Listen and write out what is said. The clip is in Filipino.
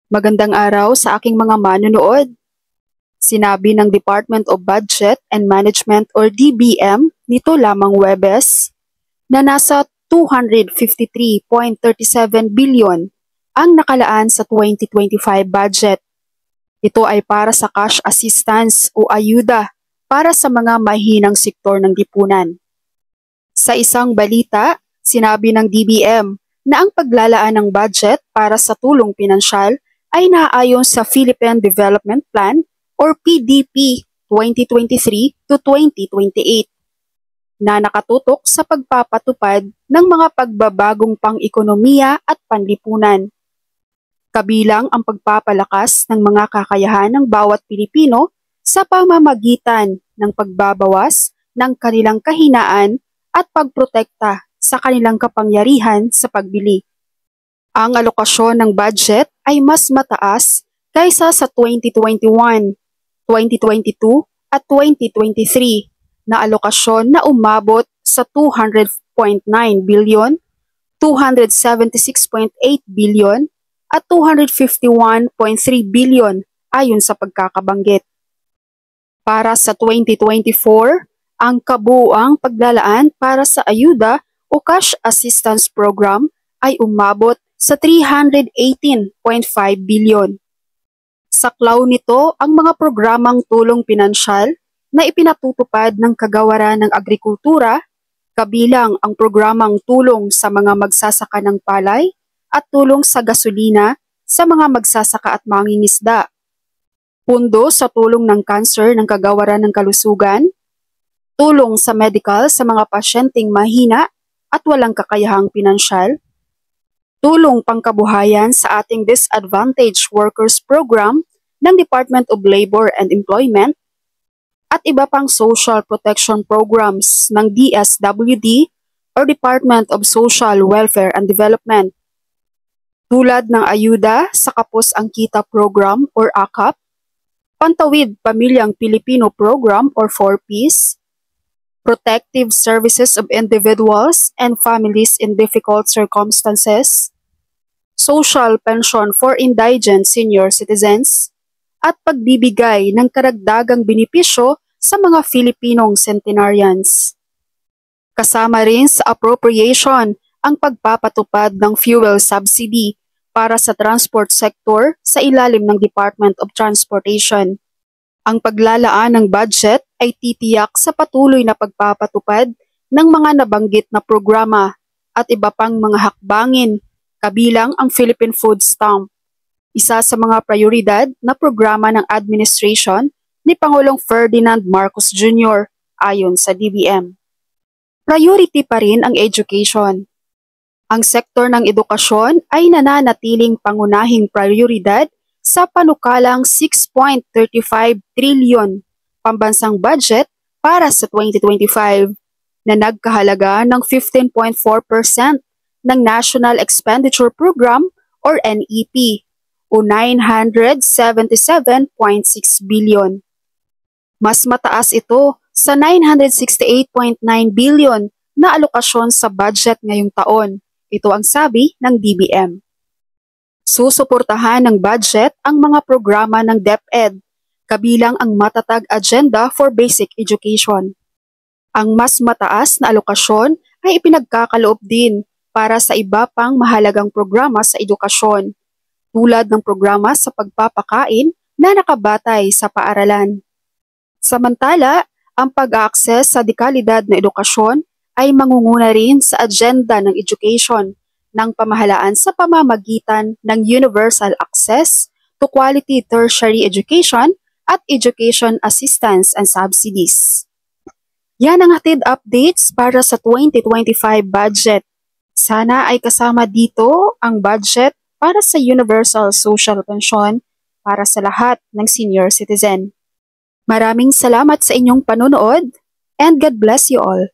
Magandang araw sa aking mga manonood. Sinabi ng Department of Budget and Management or DBM nito lamang Huwebes na nasa 253.37 bilyon ang nakalaan sa 2025 budget. Ito ay para sa cash assistance o ayuda para sa mga mahinang sektor ng lipunan. Sa isang balita, sinabi ng DBM na ang paglalaan ng budget para sa tulong pinansyal ay naaayon sa Philippine Development Plan or PDP 2023 to 2028 na nakatutok sa pagpapatupad ng mga pagbabagong pang-ekonomiya at panlipunan. Kabilang ang pagpapalakas ng mga kakayahan ng bawat Pilipino sa pamamagitan ng pagbabawas ng kanilang kahinaan at pagprotekta sa kanilang kapangyarihan sa pagbili. Ang alokasyon ng budget ay mas mataas kaysa sa 2021, 2022 at 2023 na alokasyon na umabot sa 200.9 bilyon, 276.8 bilyon at 251.3 bilyon ayon sa pagkakabanggit. Para sa 2024, ang kabuuang paglalaan para sa ayuda o cash assistance program ay umabot sa 318.5 bilyon. Saklaw nito ang mga programang tulong pinansyal na ipinatutupad ng Kagawaran ng Agrikultura, kabilang ang programang tulong sa mga magsasaka ng palay at tulong sa gasolina sa mga magsasaka at mangingisda. Pundo sa tulong ng kanser ng Kagawaran ng Kalusugan, tulong sa medical sa mga pasyenteng mahina at walang kakayahang pinansyal, tulong pangkabuhayan sa ating Disadvantaged Workers Program ng Department of Labor and Employment, at iba pang social protection programs ng DSWD or Department of Social Welfare and Development, tulad ng ayuda sa Kapos ang Kita Program or AKAP, Pantawid Pamilyang Pilipino Program or 4Ps, Protective Services of Individuals and Families in Difficult Circumstances, Social Pension for Indigent Senior Citizens, at pagbibigay ng karagdagang benepisyo sa mga Filipinong centenarians. Kasama rin sa appropriation ang pagpapatupad ng fuel subsidy para sa transport sector sa ilalim ng Department of Transportation. Ang paglalaan ng budget ay titiyak sa patuloy na pagpapatupad ng mga nabanggit na programa at iba pang mga hakbangin, kabilang ang Philippine Food Stamp, isa sa mga prioridad na programa ng administration ni Pangulong Ferdinand Marcos Jr. ayon sa DBM. Priority pa rin ang education. Ang sektor ng edukasyon ay nananatiling pangunahing prioridad sa panukalang 6.35 trilyon pambansang budget para sa 2025 na nagkahalaga ng 15.4% ng National Expenditure Program or NEP o 977.6 bilyon. Mas mataas ito sa 968.9 bilyon na alokasyon sa budget ngayong taon. Ito ang sabi ng DBM. Susuportahan ng budget ang mga programa ng DepEd, kabilang ang matatag agenda for basic education. Ang mas mataas na alokasyon ay ipinagkakaloob din para sa iba pang mahalagang programa sa edukasyon, tulad ng programa sa pagpapakain na nakabatay sa paaralan. Samantala, ang pag-access sa dekalidad na edukasyon ay mangunguna rin sa agenda ng education ng pamahalaan sa pamamagitan ng universal access to quality tertiary education at education assistance and subsidies. Yan ang hatid updates para sa 2025 budget. Sana ay kasama dito ang budget para sa Universal Social Pension para sa lahat ng senior citizen. Maraming salamat sa inyong panonood and God bless you all.